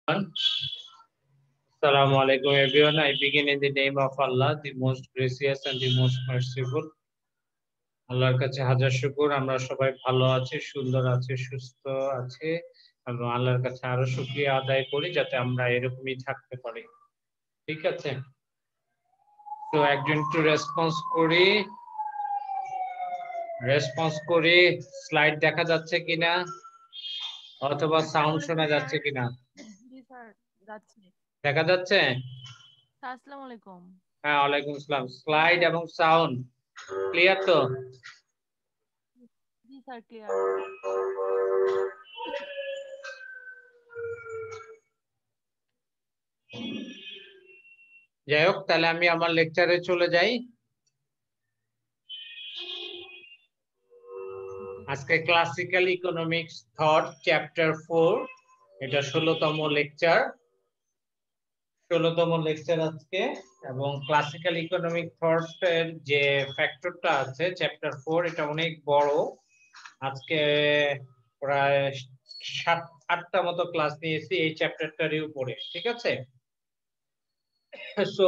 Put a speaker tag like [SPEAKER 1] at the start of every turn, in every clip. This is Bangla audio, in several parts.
[SPEAKER 1] Assalamu alaikum everyone. I begin in the name of Allah, the most gracious and the most merciful. আল্লাহর কাছে হাজার শুকর, আমরা সবাই ভালো আছি, সুন্দর আছি, সুস্থ আছি এবং আল্লাহর কাছে আরো শুকরিয়া আদায় করি যাতে আমরা এরকমই থাকতে পারি। ঠিক আছে, তো একজন একটু রেসপন্স করি স্লাইড দেখা যাচ্ছে কিনা অথবা সাউন্ড শোনা যাচ্ছে কিনা?
[SPEAKER 2] জি স্যার, যাচ্ছে।
[SPEAKER 1] দেখা যাচ্ছে?
[SPEAKER 2] আসসালামু আলাইকুম।
[SPEAKER 1] হ্যাঁ, ওয়ালাইকুম আসসালাম। স্লাইড এবং সাউন্ড ক্লিয়ার তো?
[SPEAKER 2] জি স্যার, ক্লিয়ার।
[SPEAKER 1] যাই হোক, তাহলে আমি আমার লেকচারে চলে যাই। আজকে ক্লাসিক্যাল ইকোনমিক্স থট চ্যাপ্টার 4, এটা 16তম লেকচার। আজকে, এবং ক্লাসিক্যাল ইকোনমিক থটস এর যে ফ্যাক্টরটা আছে চ্যাপ্টার 4, এটা অনেক বড়। আজকে প্রায় 7-8টা মতো ক্লাস নিয়েছি এই চ্যাপ্টারটারই উপরে। ঠিক আছে, সো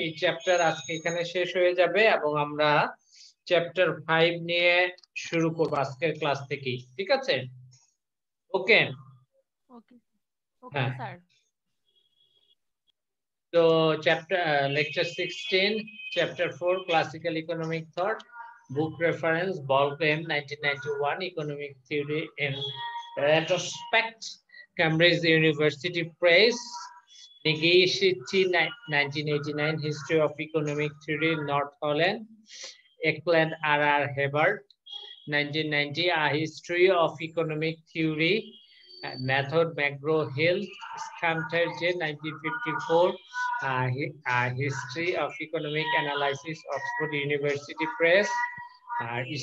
[SPEAKER 1] এই চ্যাপ্টার আজকে এখানে শেষ হয়ে যাবে এবং আমরা চ্যাপ্টার 5 নিয়ে শুরু করব আজকের ক্লাস থেকে। ঠিক আছে, ওকে
[SPEAKER 2] ওকে ওকে
[SPEAKER 1] হ্যাঁ,
[SPEAKER 2] স্যার।
[SPEAKER 1] তো chapter lecture 16 chapter 4 classical economic thought, book reference বলকেম 1991 economic theory in retrospect, Cambridge University Press, Nagashiti 1989 History of Economic Theory, North Holland, Eklund R.R. Hebert 1990 A History of Economic Theory, Method McGraw-Hill, Schamterje 1954 A History of Economic Analysis, Oxford University Press,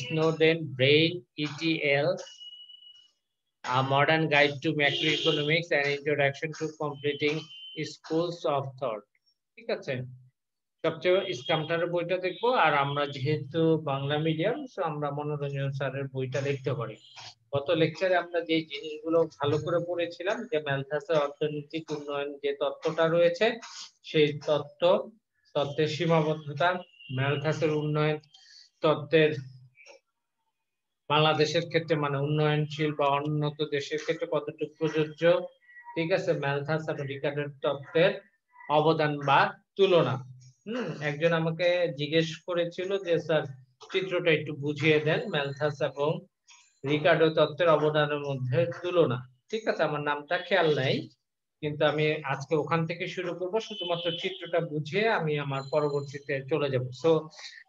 [SPEAKER 1] Snowden, Brain, ETL, A Modern Guide to Macroeconomics, and Introduction to Completing Schools of Thought. ঠিক আছে, সবচেয়ে স্কামটারের বইটা দেখবো, আর আমরা যেহেতু বাংলা মিডিয়াম সো আমরা মনোরঞ্জন স্যারের বইটা দেখতে পারি। গত লেকচারে আমরা যে জিনিসগুলো ভালো করে পড়েছিলাম, যে ম্যালথাসের অর্থনৈতিক উন্নয়ন যে তত্ত্বটা রয়েছে, সেই তত্ত্বের সীমাবদ্ধতা, ম্যালথাসের উন্নয়ন তত্ত্বের বাংলাদেশের ক্ষেত্রে মানে উন্নয়নশীল বা উন্নত দেশের ক্ষেত্রে কতটুকু প্রযোজ্য। ঠিক আছে, ম্যালথাস এবং রিকার্ডোর তত্ত্বের অবদান বা তুলনা। একজন আমাকে জিজ্ঞেস করেছিল যে স্যার চিত্রটা একটু বুঝিয়ে দেন ম্যালথাস এবং রিকার্ডো তত্ত্বের অবদানের মধ্যে তুলনা। ঠিক আছে, আমার নামটা খেয়াল নাই, কিন্তু আমি আজকে ওখান থেকে শুরু করব, শুধুমাত্র চিত্রটা বুঝিয়ে আমি আমার পরবর্তীতে চলে যাব। সো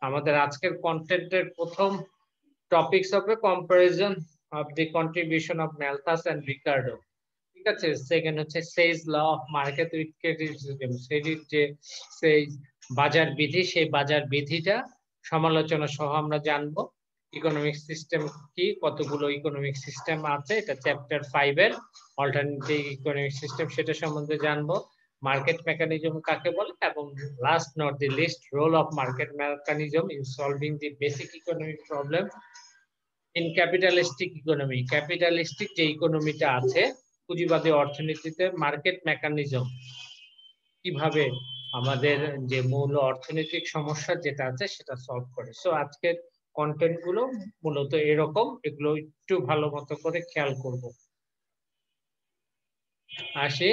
[SPEAKER 1] আমাদের আজকের কন্টেন্টের প্রথম টপিকস হবে comparison of the contribution of Malthus and Ricardo. ঠিক আছে, সেকেন্ড হচ্ছে Say's law of market with criticism, সেটির যে সেই বাজার বিধি, সেই বাজার বিধিটা সমালোচনা সহ আমরা জানবো। ইকোনমিক সিস্টেম কি, কতগুলো ইকোনমিক সিস্টেম আছে, এটা চ্যাপ্টার 5 এর অল্টারনেটিভ ইকোনমিক সিস্টেম, সেটা সম্বন্ধে জানবো। মার্কেট মেকানিজম কাকে বলে, এবং last not the least role of market mechanism in solving the basic economic problem in capitalistic economy. Capitalistic যে ইকোনমিটা আছে, পুঁজিবাদী অর্থনীতিতে মার্কেট মেকানিজম কিভাবে আমাদের যে মূল অর্থনৈতিক সমস্যা যেটা আছে সেটা সলভ করে। সো আজকের কন্টেন্ট গুলো মূলত এরকম, এগুলো একটু ভালো মতো করে খেয়াল করব। আসি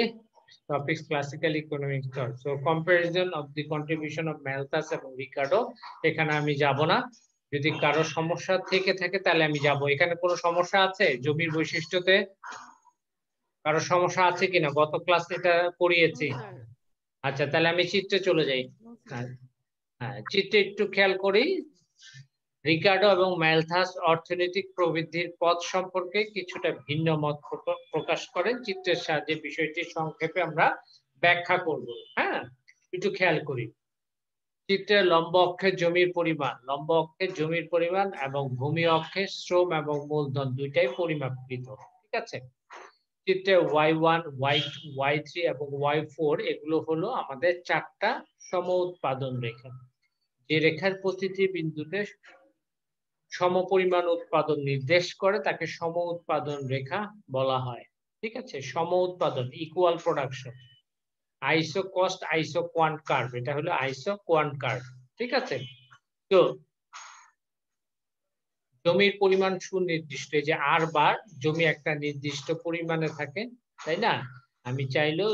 [SPEAKER 1] topics classical economic thought. So comparison of the contribution of Malthus এবং রিকার্ডো, এখানে আমি যাব না। যদি কারো সমস্যা থেকে থাকে তাহলে আমি যাব। এখানে কোনো সমস্যা আছে জমির বৈশিষ্ট্যতে? কারো সমস্যা আছে কিনা? গত ক্লাসে এটা পড়িয়েছি। আচ্ছা, তাহলে আমি চিত্রে চলে যাই। হ্যাঁ, চিত্রে একটু খেয়াল করি। রিকার্ডো এবং ম্যালথাস অর্থনৈতিক প্রবৃদ্ধির পথ সম্পর্কে কিছুটা ভিন্ন মত প্রকাশ করেন। চিত্রের সাহায্যে বিষয়টি সংক্ষেপে আমরা ব্যাখ্যা করব। হ্যাঁ, একটু খেয়াল করি। চিত্রের লম্ব অক্ষে জমির পরিমাণ এবং ভূমি অক্ষে শ্রম এবং মূলধন দুইটাই পরিমাপকৃত। ঠিক আছে, চিত্রে y1, y2, y3 এবং y4 এগুলো হলো আমাদের 4টা সম উৎপাদন রেখা। যে রেখার প্রতিটি বিন্দুতে সমপরিমাণ উৎপাদন নির্দেশ করে তাকে সম উৎপাদন রেখা বলা হয়। ঠিক আছে, সম উৎপাদন, ইকুয়াল প্রোডাকশন। আইসো কস্ট, আইসো কোয়ান্ট কার্ভ, এটা হলো আইসো কোয়ান্ট কার্ভ। ঠিক আছে, তো জমির পরিমাণ সুনির্দিষ্ট, এই যে আর বার, জমি একটা নির্দিষ্ট পরিমাণে থাকে, তাই না? আমি চাইলেও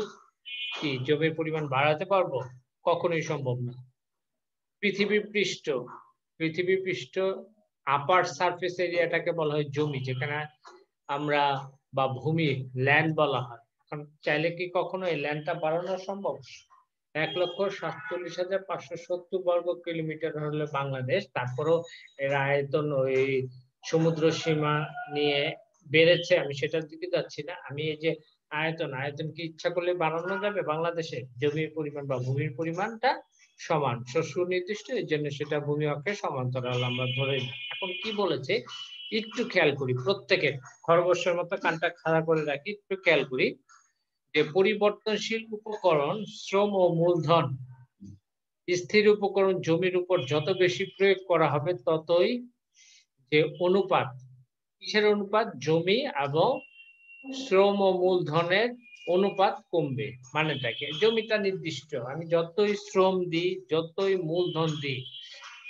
[SPEAKER 1] কি জমির পরিমাণ বাড়াতে পারবো? কখনোই সম্ভব না। পৃথিবী পৃষ্ঠ, পৃথিবী পৃষ্ঠ আপার সারফেস এরিয়াটাকে বলা হয় জমি, যেখানে আমরা বা ভূমি, ল্যান্ড বলা হয়। এখন চাইলে কি কখনো এই ল্যান্ডটা বাড়ানো সম্ভব? 1,47,570 বর্গ কিলোমিটার হলো বাংলাদেশ, তারপরেও এর আয়তন ওই সমুদ্র সীমা নিয়ে বেড়েছে, আমি সেটার দিকে যাচ্ছি না। আমি এই যে আয়তন, আয়তন কি ইচ্ছা করলে বাড়ানো যাবে? বাংলাদেশে জমির পরিমাণ বা ভূমির পরিমাণটা সমান, সুনির্দিষ্ট, এর জন্য সেটা ভূমি অক্ষের সমান্তরাল আমরা ধরে নিই। এখন কি বলেছে একটু খেয়াল করি, প্রত্যেকের খরগোশের মতো কানটা খাড়া করে রাখি, একটু খেয়াল করি যে পরিবর্তনশীল উপকরণ, শ্রম ও মূলধন, স্থির উপকরণ জমির উপর যত বেশি প্রয়োগ করা হবে ততই যে অনুপাত, কিসের অনুপাত? জমি এবং শ্রম ও মূলধনের অনুপাত কমবে। মানেটা কি? জমিটা নির্দিষ্ট, আমি যতই শ্রম দিই, যতই মূলধন দিই,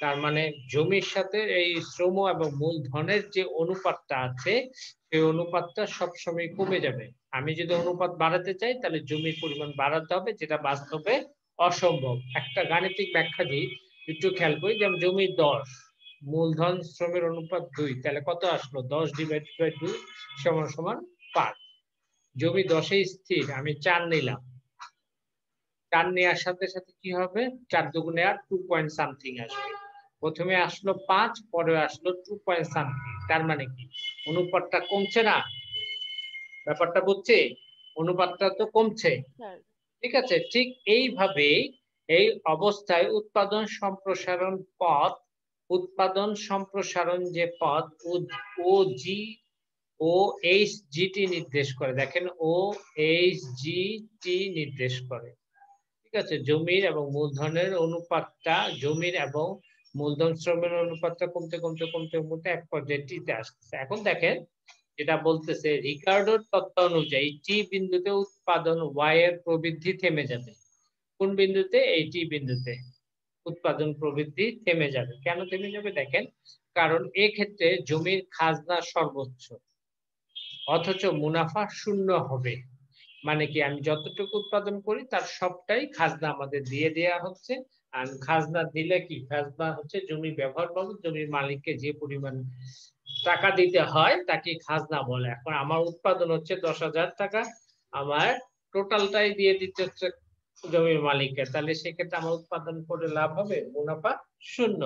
[SPEAKER 1] তার মানে জমির সাথে এই শ্রম এবং মূলধনের যে অনুপাতটা আছে, সেই অনুপাতটা সবসময় কমে যাবে। আমি যদি অনুপাত বাড়াতে চাই, তাহলে জমির পরিমাণ বাড়াতে হবে, যেটা বাস্তবে অসম্ভব। একটা গাণিতিক ব্যাখ্যা দিই, একটু খেয়াল করি। যেমন জমি 10, মূলধন শ্রমের অনুপাত 2, তাহলে কত আসলো? 10/2 সমান সমান 5। জমি 10-এ স্থির, আমি 4 নিলাম, 4 নেওয়ার সাথে সাথে কি হবে? 4 দুগুণে 8, 2 পয়েন্ট সামথিং আসবে। প্রথমে আসলো 5, পরে আসলো 2 পয়েন্ট সামথিং। তার মানে কি অনুপাতটা কমছে না? ব্যাপারটা বুঝছি? অনুপাতটা তো কমছে,
[SPEAKER 2] স্যার।
[SPEAKER 1] ঠিক আছে? ঠিক এইভাবে এই অবস্থায় উৎপাদন সম্প্রসারণ পথ, উৎপাদন সম্প্রসারণ যে পথ ও জি ও এইচ জিটি নির্দেশ করে। দেখেন, ও এইচ জিটি নির্দেশ করে। ঠিক আছে, জমির এবং মূলধনের অনুপাতটা, জমির এবং মূলধন শ্রমের অনুপাতটা কমতে কমতে কমতে কমতে এক পর্যায়ে টিতে আসছে। এখন দেখেন যেটা বলতেছে, রিকার্ডোর তত্ত্ব অনুযায়ী টি বিন্দুতে উৎপাদন ওয়াই এর প্রবৃদ্ধি থেমে যাবে। কোন বিন্দুতে? এই টি বিন্দুতে উৎপাদন প্রবৃদ্ধি থেমে যাবে। কেন থেমে যাবে? দেখেন, কারণ এক্ষেত্রে জমির খাজনা সর্বোচ্চ, অথচ মুনাফা শূন্য হবে। মানে কি, আমি যতটুকু উৎপাদন করি তার সবটাই খাজনা আমাদের দিয়ে দেয়া হচ্ছে। আর খাজনা দিলে কি, খাজনা হচ্ছে জমি ব্যবহার বাবদ জমির মালিককে যে পরিমাণ টাকা দিতে হয় তাকে খাজনা বলে। এখন আমার উৎপাদন হচ্ছে 10,000 টাকা, আমার টোটালটাই দিয়ে দিতে হচ্ছে জমির মালিককে, তাহলে সেক্ষেত্রে আমার উৎপাদন করে লাভ হবে? মুনাফা শূন্য।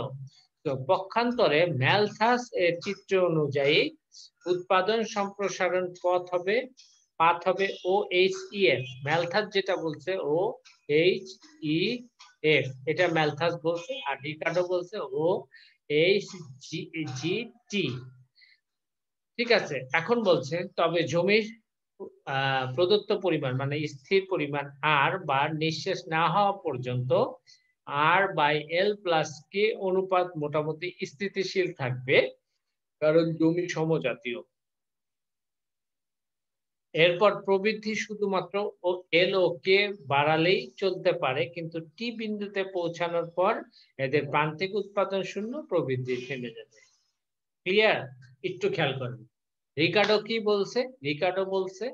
[SPEAKER 1] তো পক্ষান্তরে ম্যালথাস এর চিত্র অনুযায়ী উৎপাদন সম্প্রসারণ পাথ হবে O H E F. Malthus যেটা বলছে ও এইচ ই এফ, এটা ম্যালথাস বলছে, আর রিকার্ডো বলছে ও এইচ জি টি। ঠিক আছে, এখন বলছে তবে জমির প্রদত্ত পরিমাণ মানে স্থির পরিমাণ আর বা নিঃশেষ না হওয়া পর্যন্ত আর বাই এল প্লাস কে অনুপাত মোটামুটি স্থিতিশীল থাকবে, কারণ জমি সমজাতীয়। এরপর প্রবৃদ্ধি শুধুমাত্র এল ও কে বাড়ালেই চলতে পারে, কিন্তু টি বিন্দুতে পৌঁছানোর পর এদের প্রান্তিক উৎপাদন শূন্য, প্রবৃদ্ধি থেমে যাবে। ক্লিয়ার? একটু খেয়াল করুন রিকার্ডো কি বলছে। রিকার্ডো বলছে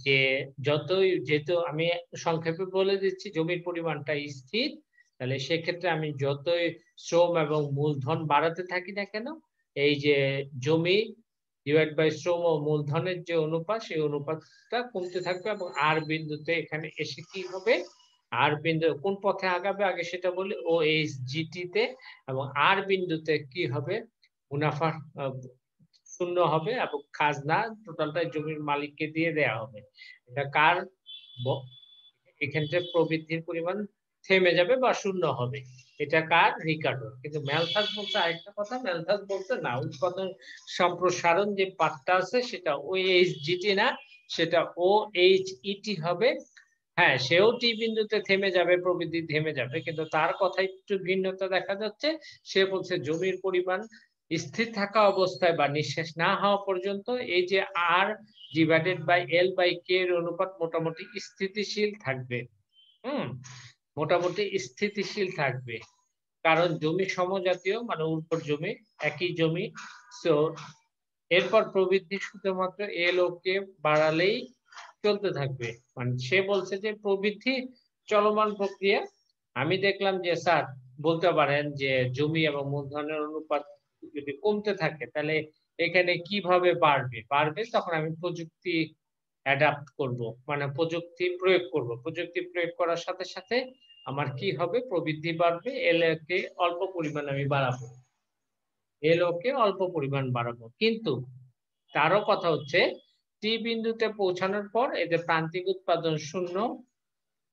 [SPEAKER 1] যে যেহেতু আমি সংক্ষেপে বলে দিচ্ছি, জমির পরিমাণটা স্থির, তাহলে সেক্ষেত্রে আমি যতই শ্রম এবং মূলধন বাড়াতে থাকি না কেন, এই যে জমি ডিভাইড বাই শ্রম ও মূলধনের যে অনুপাত, সেই অনুপাতটা কমতে থাকবে এবং আর বিন্দুতে এখানে এসে কি হবে? আর বিন্দু কোন পথে আগাবে আগে সেটা বলি, ও এইচ জিটি তে, এবং আর বিন্দুতে কি হবে? মুনাফা শূন্য হবে এবং খাজনা টোটালটা জমির মালিককে দিয়ে দেয়া হবে। এটা কার? এক্ষেত্রে প্রবৃদ্ধির পরিমাণ থেমে যাবে বা শূন্য হবে। এটা কার? রিকার্ডো। কিন্তু ম্যালথাস বলছে আরেকটা কথা, ম্যালথাস বলছে না, উৎপাদন সম্প্রসারণ যে পাঠটা আছে সেটা ও এইচ জিটি না, সেটা ও এইচ ইটি হবে। হ্যাঁ, সেও টি বিন্দুতে থেমে যাবে, প্রবৃদ্ধি থেমে যাবে, কিন্তু তার কথা একটু ভিন্নতা দেখা যাচ্ছে। সে বলছে জমির পরিমাণ স্থির থাকা অবস্থায় বা নিঃশেষ না হওয়া পর্যন্ত এই যে আর ডিভাইডেড বাই এল বাই কে এর অনুপাত মোটামুটি স্থিতিশীল থাকবে। হুম, মোটামুটি স্থিতিশীল থাকবে। কারণ জমি সমজাতীয়, মানে উর্বর জমি, একই জমি। সো এরপর প্রবৃদ্ধি শুধুমাত্র এল ও কে বাড়ালেই চলতে থাকবে। মানে সে বলছে যে প্রবৃদ্ধি চলমান প্রক্রিয়া। আমি দেখলাম যে স্যার বলতে পারেন যে জমি এবং মূলধনের অনুপাত যদি কমতে থাকে তাহলে এখানে কিভাবে বাড়বে? বাড়বে তখন আমি প্রযুক্তি অ্যাডাপ্ট করব। মানে প্রযুক্তি প্রয়োগ করব। প্রযুক্তি প্রয়োগ করার সাথে, সাথে আমার কি হবে? প্রবৃদ্ধি বাড়বে, এল কে অল্প পরিমাণ আমি বাড়াবো। এল কে অল্প পরিমাণ বাড়াবো। কিন্তু তারও কথা হচ্ছে টি বিন্দুতে পৌঁছানোর পর এদের প্রান্তিক উৎপাদন শূন্য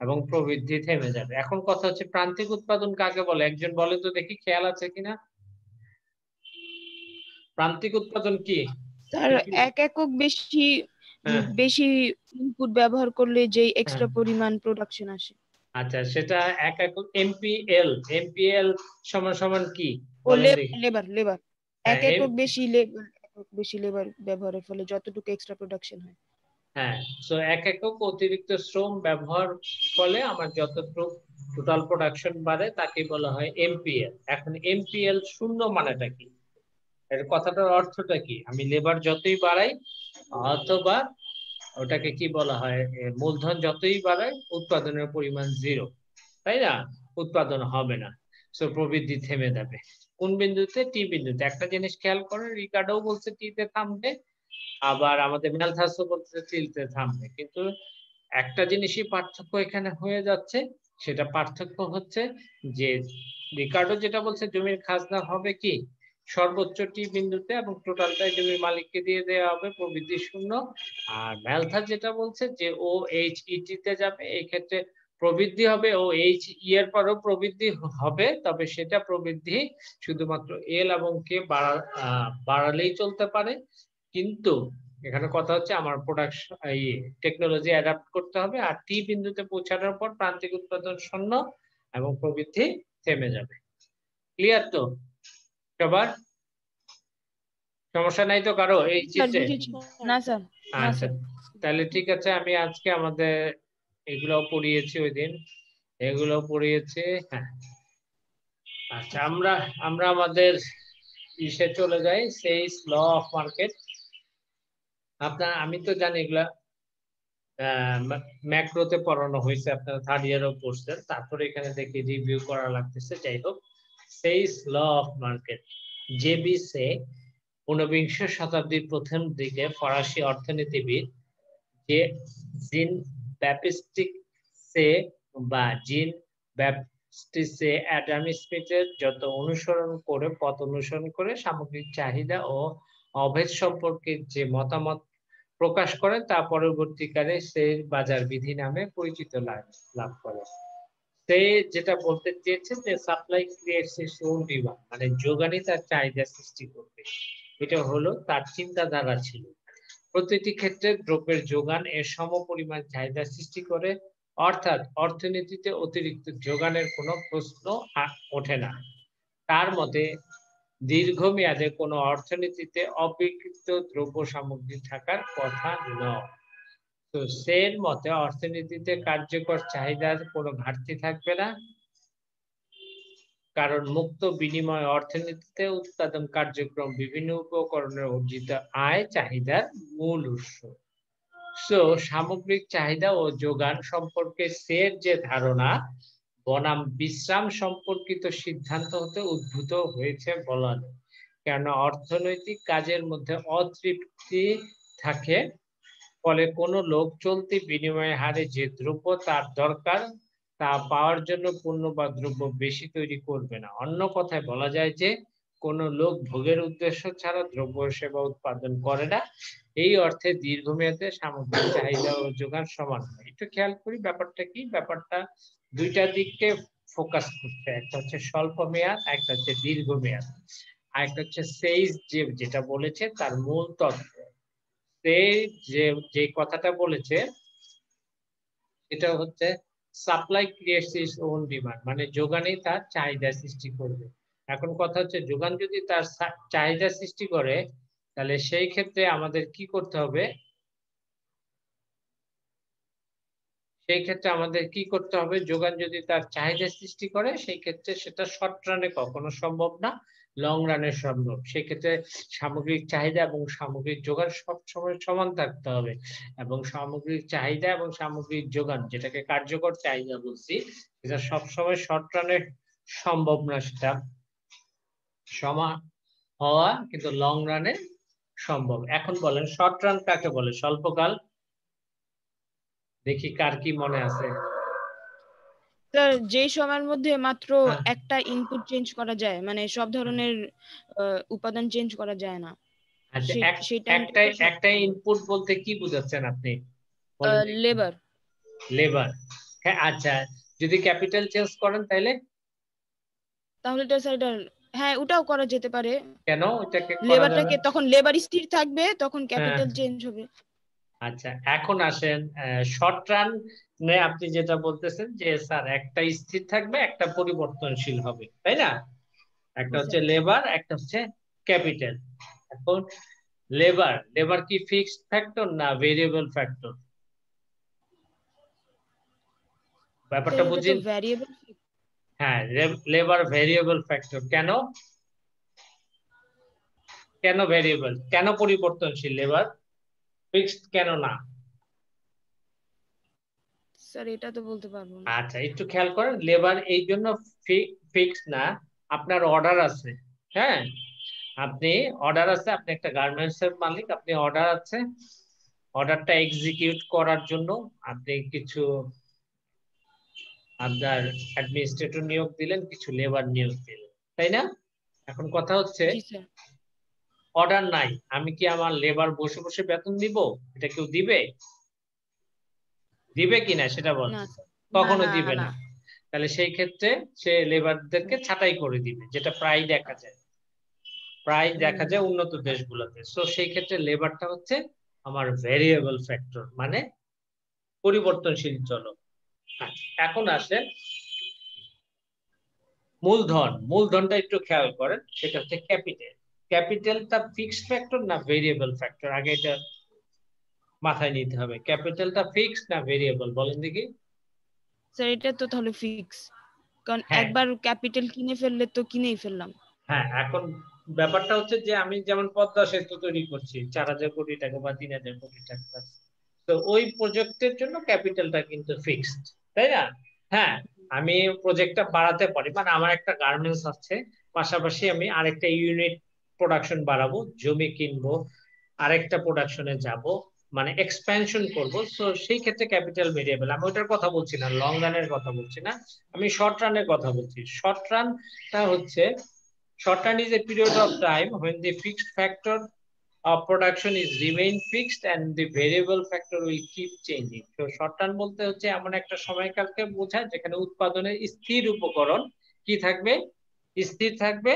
[SPEAKER 1] এবং প্রবৃদ্ধি থেমে যাবে। এখন কথা হচ্ছে প্রান্তিক উৎপাদন কাকে বলে? একজন বলে তো দেখি, খেয়াল আছে কিনা? প্রান্তিক উৎপাদন কি?
[SPEAKER 2] স্যার, এক একক বেশি
[SPEAKER 1] হ্যাঁ,
[SPEAKER 2] বেশি ইনপুট ব্যবহার করলে যে
[SPEAKER 1] হ্যাঁ।
[SPEAKER 2] এক্সট্রা পরিমাণ প্রোডাকশন আসে।
[SPEAKER 1] আচ্ছা, সেটা এক একক এমপিএল। এমপিএল সমান সমান কি?
[SPEAKER 2] ও
[SPEAKER 1] বলেন দেখি।
[SPEAKER 2] লেবার লেবার
[SPEAKER 1] হ্যাঁ,
[SPEAKER 2] এক একক বেশি লেবার ব্যবহারের ফলে যতটুকু এক্সট্রা প্রোডাকশন হয়।
[SPEAKER 1] হ্যাঁ, সো এক একক অতিরিক্ত শ্রম ব্যবহার ফলে আমার যতটুকু টোটাল প্রোডাকশন বাড়ে তাকে বলা হয় এমপিএল। এখন এমপিএল শূন্য মানেটা কি? এর কথাটার অর্থটা কি? আমি লেবার যতই বাড়াই অথবা ওটাকে কি বলা হয়, মূলধন যতই বাড়াই উৎপাদনের পরিমাণ জিরো, তাই না? উৎপাদন হবে না। সো প্রবৃদ্ধি থেমে যাবে। কোন বিন্দুতে? টি বিন্দুতে। একটা জিনিস খেয়াল করেন, রিকার্ডো বলছে টি তে থামবে, আবার আমাদের ম্যালথাসও বলছে টি তে থামবে। কিন্তু একটা জিনিসই পার্থক্য এখানে হয়ে যাচ্ছে। সেটা পার্থক্য হচ্ছে যে রিকার্ডো যেটা বলছে জমির খাজনা হবে কি সর্বোচ্চ টি বিন্দুতে এবং টোটালটাই জমির মালিককে দিয়ে দেওয়া হবে, প্রবৃদ্ধি শূন্য। আর ম্যালথাস যেটা বলছে যে ও এইচ ই তে যাবে, এই ক্ষেত্রে প্রবৃদ্ধি হবে, ও এইচ ই এর পরও প্রবৃদ্ধি হবে, তবে সেটা প্রবৃদ্ধি শুধুমাত্র এল এবং কে বাড়ালেই চলতে পারে। কিন্তু এখানে কথা হচ্ছে আমার প্রোডাকশন এই টেকনোলজি অ্যাডাপ্ট করতে হবে। আর টি বিন্দুতে পৌঁছানোর পর প্রান্তিক উৎপাদন শূন্য এবং প্রবৃদ্ধি থেমে যাবে। ক্লিয়ার তো সবার? সমস্যা নাই তো কারো এই
[SPEAKER 2] স্যার
[SPEAKER 1] চিত্রে?
[SPEAKER 2] বুঝেছি। না স্যার, না
[SPEAKER 1] আচ্ছা,
[SPEAKER 2] স্যার।
[SPEAKER 1] তাহলে ঠিক আছে। আমি আজকে আমাদের এগুলোও পড়িয়েছি ওই দিন, এগুলোও পড়িয়েছি। হ্যাঁ, আচ্ছা, আমরা আমরা আমাদের ইসে চলে যাই, সেইস ল অফ মার্কেট। আপনার আমি তো জানি এগুলা ম্যাক্রোতে পড়ানো হয়েছে, আপনারা থার্ড ইয়ারও পড়ছেন, তারপরে এখানে দেখি রিভিউ করা লাগতেছে। যাই হোক, Say's law of market, JB Say 19বিংশ শতাব্দীর প্রথম দিকে ফরাসি অর্থনীতিবিদ যে জিন ব্যাপটিস্টিক সে বা জিন ব্যাপটিস্টে অ্যাডাম স্মিথের যত পথ অনুসরণ করে সামগ্রিক চাহিদা ও অভেদ সম্পর্কে যে মতামত প্রকাশ করে তা পরবর্তীকালে সে বাজার বিধি নামে পরিচিত লাভ করে। সে যেটা বলতে চেয়েছে যে supply creates its own demand, মানে যোগানই তার চাহিদা সৃষ্টি করবে। এটা হলো তার চিন্তাধারা ছিল। প্রতিটি ক্ষেত্রে দ্রব্যের যোগান এর সমপরিমাণ চাহিদা সৃষ্টি করে, অর্থাৎ অর্থনীতিতে অতিরিক্ত যোগানের কোনো প্রশ্ন ওঠে না। তার মতে দীর্ঘমেয়াদে কোনো অর্থনীতিতে অবিকৃত দ্রব্য সামগ্রী থাকার কথা নয়। তো সের মতে অর্থনীতিতে কার্যকর চাহিদার কোনো ঘাটতি থাকবে না, কারণ মুক্ত বিনিময় অর্থনীতিতে উৎপাদন কার্যক্রম বিভিন্ন উপকরণের অর্জিত আয় চাহিদার মূল উৎস। সো সামগ্রিক চাহিদা ও যোগান সম্পর্কে সের যে ধারণা বনাম বিশ্রাম সম্পর্কিত সিদ্ধান্ত হতে উদ্ভূত হয়েছে বলা যায়। কেননা অর্থনৈতিক কাজের মধ্যে অতৃপ্তি থাকে, ফলে কোনো লোক চলতি বিনিময় হারে যে দ্রব্য তার দরকার তা পাওয়ার জন্য পণ্য বা দ্রব্য বেশি তৈরি করবে না। অন্য কথায় বলা যায় যে কোনো লোক ভোগের উদ্দেশ্য ছাড়া দ্রব্য সেবা উৎপাদন করে না। এই অর্থে দীর্ঘমেয়াদে সামগ্রিক চাহিদা ও যোগান সমান হয়। একটু খেয়াল করি ব্যাপারটা কি? ব্যাপারটা দুইটা দিককে ফোকাস করছে, একটা হচ্ছে স্বল্প মেয়াদ, একটা হচ্ছে দীর্ঘমেয়াদ। আর একটা হচ্ছে সেইস যেটা বলেছে তার মূল তত্ত্ব। সে যে যে কথাটা বলেছে এটা হচ্ছে supply creates its own demand, মানে যোগানই তার চাহিদা সৃষ্টি করবে। এখন কথা হচ্ছে যোগান যদি তার চাহিদা সৃষ্টি করে, তাহলে সেই ক্ষেত্রে আমাদের কি করতে হবে? সেই ক্ষেত্রে আমাদের কি করতে হবে? যোগান যদি তার চাহিদা সৃষ্টি করে, সেই ক্ষেত্রে সেটা শর্ট রানে কখনো সম্ভব না, লং রানে সম্ভব। সেক্ষেত্রে সামগ্রিক চাহিদা এবং সামগ্রিক যোগান সবসময় সমান থাকতে হবে, এবং সামগ্রিক চাহিদা এবং সামগ্রিক যোগান, যেটাকে কার্যকর চাহিদা বলছি, এটা সবসময় শর্ট রানে সম্ভব না, সেটা সমান হওয়া কিন্তু লং রানে সম্ভব। এখন বলেন শর্ট রান কাকে বলে? স্বল্পকাল। দেখি কার কি মনে আছে।
[SPEAKER 2] স্যার যে সময়ের মধ্যে মাত্র
[SPEAKER 1] হ্যাঁ।
[SPEAKER 2] একটা ইনপুট চেঞ্জ করা যায়, মানে সব ধরনের উপাদান চেঞ্জ করা যায় না,
[SPEAKER 1] আচ্ছা,
[SPEAKER 2] সেই টাইমটা
[SPEAKER 1] একটাই ইনপুট বলতে কি বুঝাচ্ছেন আপনি? বলেন দেখি।
[SPEAKER 2] লেবার।
[SPEAKER 1] লেবার। হ্যাঁ, আচ্ছা, যদি ক্যাপিটাল চেঞ্জ করেন তাহলে?
[SPEAKER 2] তাহলে তো স্যার এটা, হ্যাঁ ওটাও করা যেতে পারে।
[SPEAKER 1] কেন ওইটাকে করা যাবে?
[SPEAKER 2] লেবারটাকে তখন লেবার স্থির থাকবে, তখন
[SPEAKER 1] হ্যাঁ,
[SPEAKER 2] ক্যাপিটাল চেঞ্জ হবে।
[SPEAKER 1] আচ্ছা, এখন আসেন শর্ট রান আপনি যেটা বলতেছেন যে স্যার একটা স্থির থাকবে, একটা পরিবর্তনশীল হবে, তাই না? একটা
[SPEAKER 2] জি
[SPEAKER 1] হচ্ছে
[SPEAKER 2] স্যার।
[SPEAKER 1] লেবার, একটা হচ্ছে ক্যাপিটাল। এখন লেবার কি ফিক্সড ফ্যাক্টর না ভেরিয়েবল ফ্যাক্টর?
[SPEAKER 2] স্যার
[SPEAKER 1] ব্যাপারটা
[SPEAKER 2] এটা তো
[SPEAKER 1] বুঝিন।
[SPEAKER 2] ভ্যারিয়েবল।
[SPEAKER 1] হ্যাঁ, লেবার ভেরিয়েবল ফ্যাক্টর। কেন? কেন ভেরিয়েবল? কেন পরিবর্তনশীল? লেবার ফিক্সড কেন না?
[SPEAKER 2] স্যার এটা তো বলতে পারবো না।
[SPEAKER 1] আচ্ছা, একটু খেয়াল করেন, লেবার এই জন্য ফিক্সড না, আপনার অর্ডার আছে। হ্যাঁ, আপনি অর্ডার আছে, আপনি একটা গার্মেন্টস এর মালিক, আপনি অর্ডার আছে, অর্ডারটা এক্সিকিউট করার জন্য আপনি কিছু আপনার অ্যাডমিনিস্ট্রেটর নিয়োগ দিলেন, কিছু লেবার নিয়োগ দিলেন, তাই না? এখন কথা হচ্ছে
[SPEAKER 2] জি স্যার।
[SPEAKER 1] অর্ডার নাই, আমি কি আমার লেবার বসে বসে বেতন দিব? এটা কেউ দিবে? দিবে কিনা সেটা বল।
[SPEAKER 2] না স্যার। না
[SPEAKER 1] কখনো
[SPEAKER 2] না
[SPEAKER 1] দিবে
[SPEAKER 2] না।
[SPEAKER 1] না। তাহলে সেই ক্ষেত্রে সে লেবারদেরকে ছাঁটাই করে দিবে, যেটা প্রায় দেখা যায়, প্রায় দেখা যায় উন্নত দেশগুলোতে। সো সেই ক্ষেত্রে লেবারটা হচ্ছে আমার ভেরিয়েবল ফ্যাক্টর, মানে পরিবর্তনশীল চলক। আচ্ছা, এখন আসেন মূলধন। মূলধনটা একটু খেয়াল করেন, সেটা হচ্ছে ক্যাপিটাল। ক্যাপিটালটা ফিক্সড ফ্যাক্টর না ভেরিয়েবল ফ্যাক্টর? আগে এটা মাথায় নিতে হবে, ক্যাপিটালটা ফিক্সড না ভেরিয়েবল, বলেন দেখি।
[SPEAKER 2] স্যার এটা তো তাহলে ফিক্স, কারণ
[SPEAKER 1] হ্যাঁ,
[SPEAKER 2] একবার ক্যাপিটাল কিনে ফেললে তো কিনেই ফেললাম।
[SPEAKER 1] হ্যাঁ, এখন ব্যাপারটা হচ্ছে যে আমি যেমন পদ্মা সেতু তৈরি করছি 4,000 কোটি টাকা বা 3,000 কোটি টাকা, তো ওই প্রজেক্টের জন্য ক্যাপিটালটা কিন্তু ফিক্সড, তাই না? হ্যাঁ, আমি প্রজেক্টটা বাড়াতে পারি, মানে আমার একটা গার্মেন্টস আছে, পাশাপাশি আমি আরেকটা ইউনিট প্রোডাকশন বাড়াবো, জমি কিনবো, আরেকটা প্রোডাকশনে যাব, মানে এক্সপ্যানশন করব। সো সেই ক্ষেত্রে ক্যাপিটাল ভেরিয়েবল। আমি ওটার কথা বলছি না, লং রানের কথা বলছি না, আমি শর্ট রানের কথা বলছি। শর্ট রানটা হচ্ছে, short run is a period of time when the fixed factor of production is remain fixed and the variable factor will keep changing. So short run বলতে হচ্ছে এমন একটা সময়কালকে বোঝায় যেখানে উৎপাদনের স্থির উপকরণ কি থাকবে? স্থির থাকবে,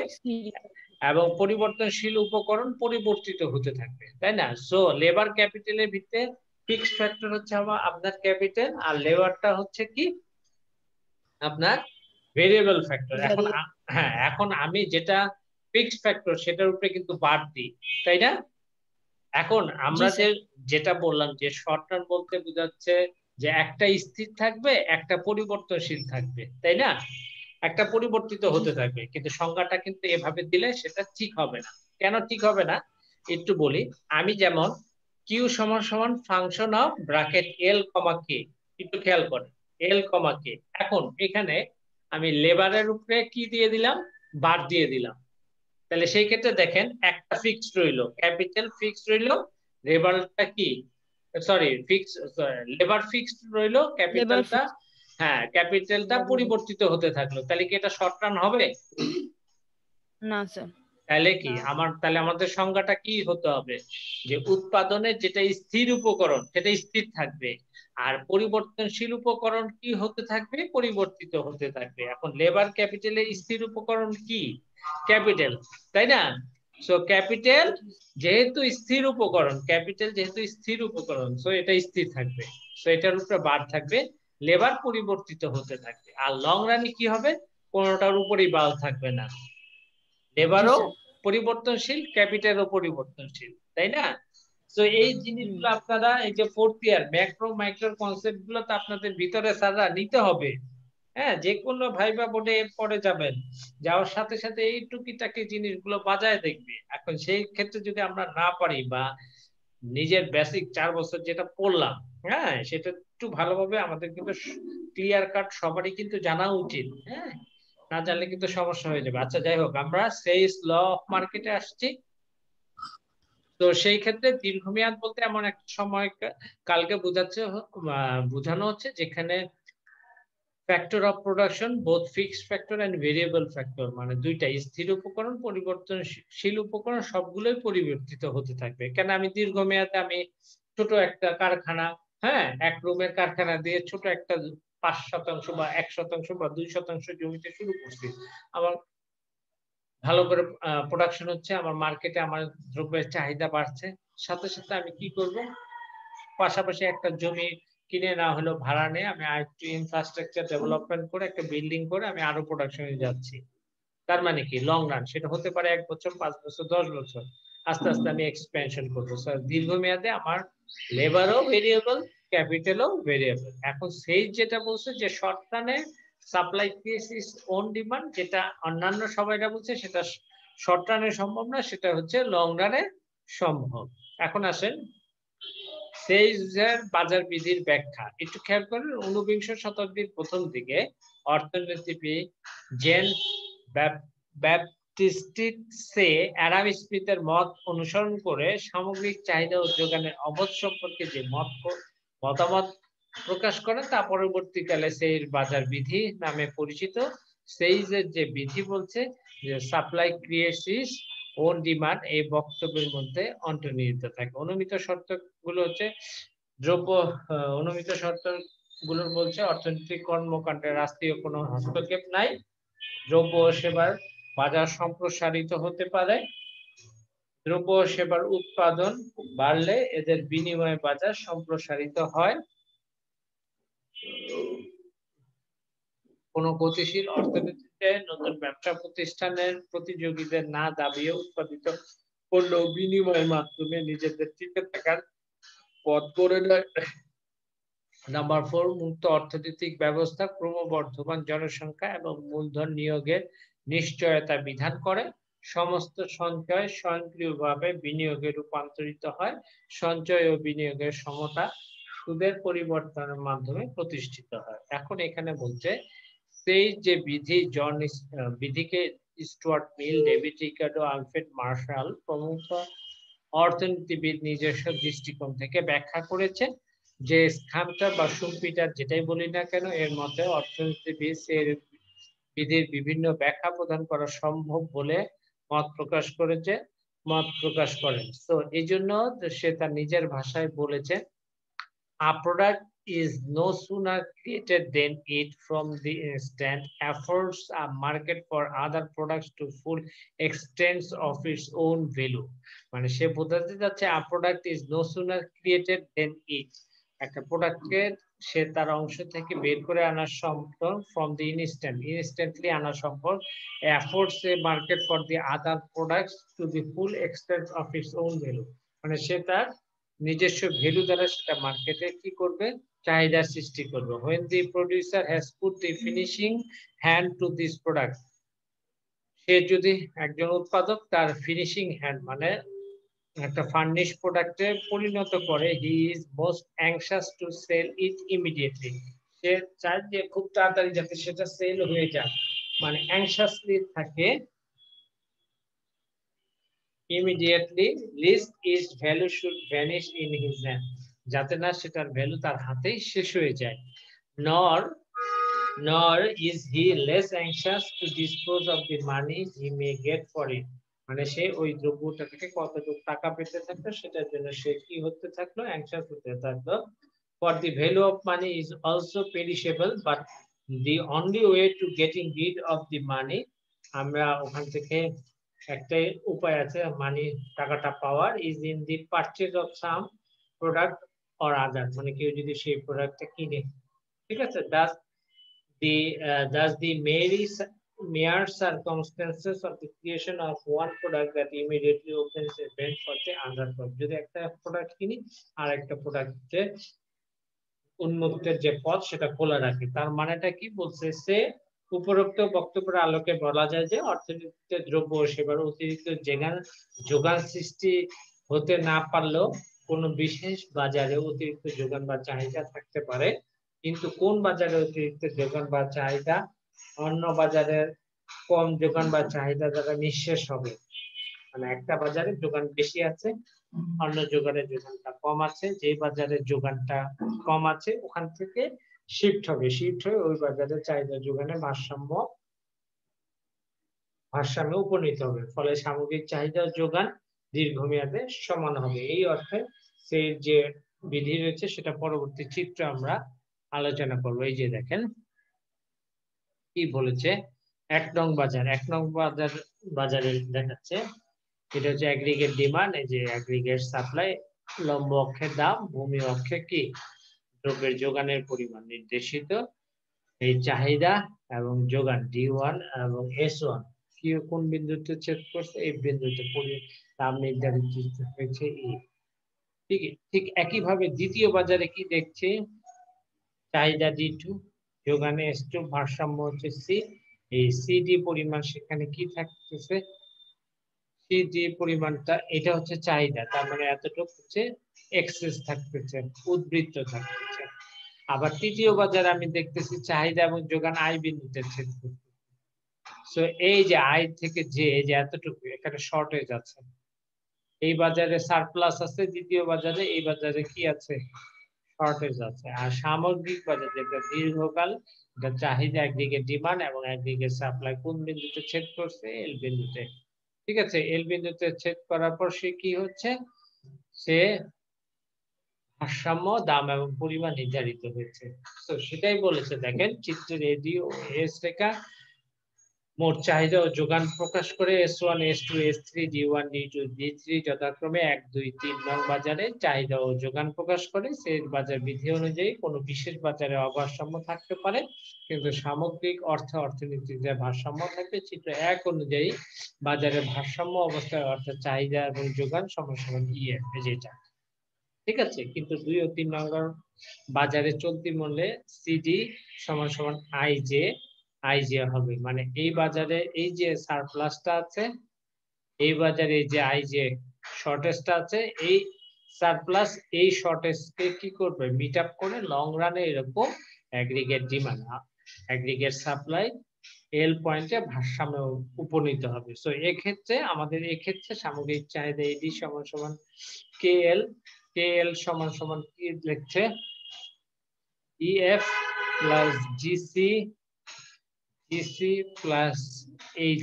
[SPEAKER 1] এবং পরিবর্তনশীল উপকরণ পরিবর্তিত হতে থাকবে, তাই না? সো লেবার ক্যাপিটালের ভিতরে ফিক্সড ফ্যাক্টর হচ্ছে আপনার ক্যাপিটাল, আর লেবারটা হচ্ছে কি আপনার ভেরিয়েবল ফ্যাক্টর। এখন
[SPEAKER 2] ভ্যারিয়েবল।
[SPEAKER 1] হ্যাঁ, এখন আমি যেটা ফিক্সড ফ্যাক্টর সেটার উপরে কিন্তু বাদ দিই, তাই না? এখন
[SPEAKER 2] জি
[SPEAKER 1] আমরা
[SPEAKER 2] স্যার।
[SPEAKER 1] যেটা বললাম যে শর্ট রান বলতে বোঝাচ্ছে যে একটা স্থির থাকবে, একটা পরিবর্তনশীল থাকবে, তাই না? একটা পরিবর্তিত
[SPEAKER 2] জি
[SPEAKER 1] হতে
[SPEAKER 2] স্যার।
[SPEAKER 1] থাকবে, কিন্তু সংজ্ঞাটা কিন্তু এভাবে দিলে সেটা ঠিক হবে না। কেন ঠিক হবে না একটু বলি। আমি যেমন কিউ সমান সমান ফাংশন অফ ব্র্যাকেট এল কমা কে, একটু খেয়াল করেন, এল কমা কে। এখন এখানে আমি লেবারের উপরে কি দিয়ে দিলাম? বার দিয়ে দিলাম। তাহলে সেই ক্ষেত্রে দেখেন একটা ফিক্সড রইলো, ক্যাপিটাল ফিক্সড রইলো, লেবারটা কি, সরি ফিক্স, লেবার ফিক্সড রইলো,
[SPEAKER 2] লেবার
[SPEAKER 1] ক্যাপিটালটা,
[SPEAKER 2] ফিক্স।
[SPEAKER 1] হ্যাঁ ক্যাপিটালটা পরিবর্তিত হতে থাকলো। তাহলে কি এটা শর্ট রান হবে?
[SPEAKER 2] না স্যার।
[SPEAKER 1] তাহলে কি তাহলে আমাদের সংজ্ঞাটা কি হতে হবে? যে উৎপাদনের যেটা স্থির উপকরণ সেটা স্থির থাকবে, আর পরিবর্তনশীল উপকরণ কি হতে থাকবে? পরিবর্তিত হতে থাকবে। এখন লেবার ক্যাপিটালের স্থির উপকরণ কি? ক্যাপিটাল, তাই না? সো ক্যাপিটাল যেহেতু স্থির উপকরণ, ক্যাপিটাল যেহেতু স্থির উপকরণ, সো এটা স্থির থাকবে, সো এটার উপরে বার থাকবে, লেবার পরিবর্তিত হতে থাকবে। আর লং রানে কি হবে? কোনোটার উপরেই বাল থাকবে না, লেবারও
[SPEAKER 2] স্যার।
[SPEAKER 1] পরিবর্তনশীল, ক্যাপিটালও পরিবর্তনশীল, তাই না? তো এই জিনিসগুলো আপনারা এই যে fourth year macro micro concept গুলো তো আপনাদের ভিতরে স্যাররা নিতে হবে। হ্যাঁ, যে কোনো ভাইবা বোর্ডে পড়ে যাবেন, যাওয়ার সাথে সাথে এই টুকিটাকি জিনিসগুলো বাজায় দেখবে। এখন সেই ক্ষেত্রে যদি আমরা না পারি বা নিজের বেসিক 4 বছর যেটা পড়লাম, হ্যাঁ, সেটা একটু ভালোভাবে আমাদের কিন্তু ক্লিয়ার কাট সবারই কিন্তু জানা উচিত। হ্যাঁ, না জানলে কিন্তু সমস্যা হয়ে যাবে। আচ্ছা, যাই হোক, আমরা সেইস ল অফ মার্কেটে আসছি। তো সেই ক্ষেত্রে দীর্ঘমেয়াদ বলতে এমন একটা সময় কালকে বোঝানো হচ্ছে যেখানে factor of production both fixed factor and variable factor, মানে দুইটা স্থির উপকরণ পরিবর্তনশীল উপকরণ সবগুলোই পরিবর্তিত হতে থাকবে। কেন আমি দীর্ঘমেয়াদে আমি ছোট একটা কারখানা, হ্যাঁ, এক রুমের কারখানা দিয়ে ছোট একটা 5% বা 1% বা 2% জমিতে শুরু করছি। আমার ভালো করে প্রোডাকশন হচ্ছে, আমার মার্কেটে আমার দ্রব্যের চাহিদা বাড়ছে, সাথে সাথে আমি কি করব, পাশাপাশি একটা জমি কিনে না হলেও ভাড়া নিয়ে আমি আরেকটু ইনফ্রাস্ট্রাকচার ডেভেলপমেন্ট করে একটা বিল্ডিং করে আমি আরো প্রোডাকশনে যাচ্ছি। তার মানে কি লং রান, সেটা হতে পারে 1 বছর, 5 বছর, 10 বছর। আস্তে আস্তে আমি এক্সপেনশন করবো। স্যার দীর্ঘমেয়াদে আমার লেবারও ভেরিয়েবল, ক্যাপিটালও ভেরিয়েবল। এখন সেই যেটা বলছে যে শর্ট রানে সাপ্লাই ক্রিয়েটস ওন ডিমান্ড, যেটা অন্যান্য সবাইরা বলছে সেটা শর্ট রানে সম্ভব না, সেটা হচ্ছে লং রানে সম্ভব। এখন আসেন সেইজের বাজার বিধির ব্যাখ্যা একটু খেয়াল করেন। 19বিংশ শতাব্দীর প্রথম দিকে অর্থনীতিবিদ জেন ব্যাপটিস্টে অ্যাডাম স্মিথের মত অনুসরণ করে সামগ্রিক চাহিদা ও যোগানের অবধ সম্পর্কে যে মতামত প্রকাশ করেন তা পরবর্তীকালে সেইর বাজার বিধি নামে পরিচিত। সেইজের যে বিধি বলছে যে সাপ্লাই ক্রিয়েটস ওন ডিমান্ড, এই বক্তব্যের মধ্যে অন্তর্নিহিত থাকে। অনুমিত শর্ত গুলো হচ্ছে দ্রব্য অনুমিত শর্ত গুলো বলছে অর্থনৈতিক কর্মকাণ্ডে রাষ্ট্রীয় কোনো হস্তক্ষেপ নাই, দ্রব্য ও সেবার বাজার সম্প্রসারিত হতে পারে, দ্রব্য ও সেবার উৎপাদন বাড়লে এদের বিনিময়ে বাজার সম্প্রসারিত হয়, কোন গতিশীল অর্থনীতিতে নতুন ব্যবসা প্রতিষ্ঠানের প্রতিযোগীদের না দাবিয়ে উৎপাদিত পণ্য বিনিময়ের মাধ্যমে নিজেদের টিকে থাকার পথ করে দেয়। নাম্বার 4, মুক্ত অর্থনৈতিক ব্যবস্থা ক্রমবর্ধমান জনসংখ্যা এবং মূলধন নিয়োগের নিশ্চয়তা বিধান করে। সমস্ত সঞ্চয় স্বয়ংক্রিয়ভাবে বিনিয়োগে রূপান্তরিত হয়। সঞ্চয় ও বিনিয়োগের সমতা সুদের পরিবর্তনের মাধ্যমে প্রতিষ্ঠিত হয়। এখন এখানে বলছে সেই যে বিধিকে Stuart Mill, David Ricardo, Alfred Marshall প্রমুখ অর্থনীতিবিদ নিজস্ব দৃষ্টিকোণ থেকে ব্যাখ্যা করেছে যে স্থানটা বা সুম্পিটার যেটাই বলি না কেন, এর মতে অর্থনীতিবিদ এর বিধির বিভিন্ন ব্যাখ্যা প্রদান করা সম্ভব বলে মত প্রকাশ করেন। তো এই জন্য সে তার নিজের ভাষায় বলেছে, a product is no sooner created than it from the instant affords a market for other products to full extent of its own value। মানে সে বোঝাতে যাচ্ছে a product is no sooner created than it, একটা প্রোডাক্টকে সে তার অংশ থেকে বের করে আনা সম্ভব, from the instantly আনা সম্ভব, affords a market for the other products to the full extent of its own value। মানে সে তার নিজস্ব ভ্যালু দ্বারা সেটা মার্কেটে কি করবে, চাহিদার সৃষ্টি করবে। when the producer has put the finishing hand to this product, সে যদি একজন উৎপাদক তার ফিনিশিং হ্যান্ড মানে একটা ফার্নিশ প্রোডাক্টে পরিণত করে, he is most anxious to sell it immediately, সে চায় যে খুব তাড়াতাড়ি যাতে সেটা সেল হয়ে যায়, মানে অ্যাংশাসলি থাকে immediately, lest its value should vanish in his hand, যাতে না সেটার ভ্যালু তার হাতেই শেষ হয়ে যায়। nor is he less anxious to dispose of the money he may get for it, মানে সে ওই দ্রব্যটা থেকে কতটুকু টাকা পেতে থাকলো সেটার জন্য সে কি হতে থাকলো, অ্যাংশাস হতে থাকলো। for the value of money is also perishable, but the only way to getting rid of the money, আমরা ওখান থেকে একটাই উপায় আছে মানি টাকাটা পাওয়ার, is in the purchase of some product or other, মানে কেউ যদি সেই প্রোডাক্টটা কিনে, ঠিক আছে। thus the merry mere circumstances of the creation of one product that immediately opens a vent for the other product. যদি একটা প্রোডাক্ট কিনি আর একটা প্রোডাক্টের উন্মুক্তের যে পথ সেটা খোলা রাখে, তার মানেটা কি বলছে? সে উপরোক্ত বক্তব্যের আলোকে বলা যায় যে অর্থনীতিতে দ্রব্য ও সেবার অতিরিক্ত যোগান সৃষ্টি হতে না পারলেও কোনো বিশেষ বাজারে অতিরিক্ত যোগান বা চাহিদা থাকতে পারে, কিন্তু কোন বাজারে অতিরিক্ত যোগান বা চাহিদা অন্য বাজারের কম যোগান বা চাহিদা দ্বারা নিঃশেষ হবে। মানে একটা বাজারে যোগান বেশি আছে, অন্য যোগানের যোগানটা কম আছে, যে বাজারে যোগানটা কম আছে ওখান থেকে শিফট হয়ে ওই বাজারে চাহিদা যোগানের ভারসাম্যে উপনীত হবে, ফলে সামগ্রিক চাহিদা ও যোগান দীর্ঘমেয়াদে সমান হবে। এই অর্থে সেই যে বিধি রয়েছে সেটা পরবর্তী চিত্র আমরা আলোচনা করব। এই যে দেখেন কি বলেছে, ১ নং বাজারে দেখাচ্ছে, এটা হচ্ছে অ্যাগ্রিগেট ডিমান্ড, এই যে অ্যাগ্রিগেট সাপ্লাই, লম্ব অক্ষের দাম, ভূমি অক্ষে কি দ্রব্যের যোগানের পরিমাণ নির্দেশিত, এই চাহিদা এবং যোগান D1 এবং S1 কি কোন বিন্দুতে ছেদ করছে, এই বিন্দুতে দাম নির্ধারিত হয়েছে E। ঠিক একইভাবে দ্বিতীয় বাজারে কি দেখছি, চাহিদা D2, যোগানে S2, ভারসাম্য হচ্ছে C, এই CD পরিমাণ সেখানে কি থাকতেছে, CD পরিমাণটা এটা হচ্ছে চাহিদা, তার মানে এতটুকু হচ্ছে এক্সেস থাকতেছে, উদ্বৃত্ত থাকতেছে। আবার তৃতীয় বাজারে আমি দেখতেছি চাহিদা এবং যোগান I বিন্দুতে ছেদ করছে। সো এই যে I থেকে যে এতটুকু এখানে শর্টেজ আছে, এই বাজারে সারপ্লাস আছে, দ্বিতীয় বাজারে এই বাজারে কি আছে, শর্টেজ আছে। আর সামগ্রিক বাজার যেটা দীর্ঘকাল, এটা চাহিদা একদিকে ডিমান্ড এবং একদিকে সাপ্লাই কোন বিন্দুতে ছেদ করছে, এল বিন্দুতে। ঠিক আছে, এল বিন্দুতে ছেদ করার পর সে কি হচ্ছে, সে ভারসাম্য দাম এবং পরিমাণ নির্ধারিত হয়েছে। তো সেটাই বলেছে, দেখেন চিত্রের এডি ও এস রেখা মোট চাহিদা ও যোগান প্রকাশ করে S1, S2, S3, D1, D2, D3 যথাক্রমে 1, 2, 3 নং বাজারে চাহিদা ও যোগান প্রকাশ করে। সেই বাজার বিধি অনুযায়ী কোনো বিশেষ বাজারে অভারসাম্য থাকতে পারে, কিন্তু সামগ্রিক অর্থনীতিতে ভারসাম্য থাকে। চিত্র 1 অনুযায়ী বাজারে ভারসাম্য অবস্থায় অর্থাৎ চাহিদা এবং যোগান সমান সমান EF, যেটা ঠিক আছে। কিন্তু 2 ও 3 নম্বর বাজারে চলতি মূল্যে CD সমান সমান IJ হবে, মানে এই বাজারে এই যে সারপ্লাসটা আছে, এই বাজারে যে IJ শর্টেজটা আছে, এই সারপ্লাস এই শর্টেজকে কি করবে, মিট আপ করে লং রানে এরকম অ্যাগ্রিগেট ডিমান্ড, অ্যাগ্রিগেট সাপ্লাই এল পয়েন্টে ভারসাম্যে উপনীত হবে। সো এক্ষেত্রে আমাদের সামগ্রিক চাহিদা এডি সমান সমান KL সমান সমান কি লিখছে, EF plus GC plus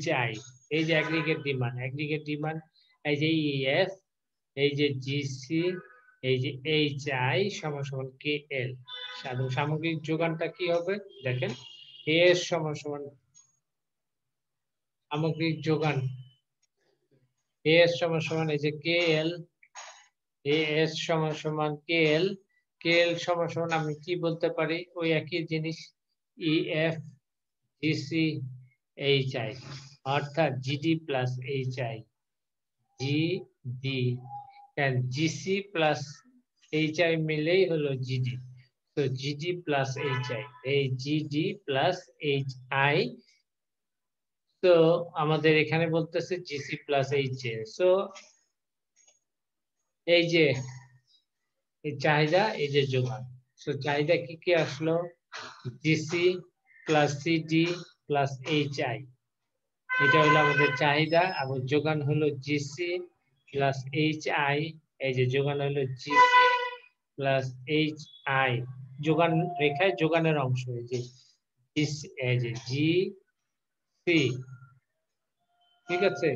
[SPEAKER 1] HI, এই যে অ্যাগ্রিগেট ডিমান্ড, এই যে EF, এই যে GC, এই যে HI সমান সমান KL। সামগ্রিক যোগানটা কি হবে দেখেন, AS সমান সমান সামগ্রিক যোগান, AS সমান সমান এই যে KL, AS সমান সমান KL সমান সমান আমি কি বলতে পারি, ওই একই জিনিস EF GC HI, অর্থাৎ GD plus HI, GD and GC plus HI মিলেই হলো GD। তো GD প্লাস HI, এই GD প্লাস HI, তো আমাদের এখানে বলতেছে GC প্লাস HI। সো এই যে এই চাহিদা, এই যে যোগান, সো চাহিদা কি কি আসলো, GC plus CD plus HI, এটা হলো আমাদের চাহিদা, এবং যোগান হলো GC প্লাস HI, এই যে যোগান হলো GC প্লাস HI, যোগান রেখায় যোগানের অংশ, এই যে GC, ঠিক আছে,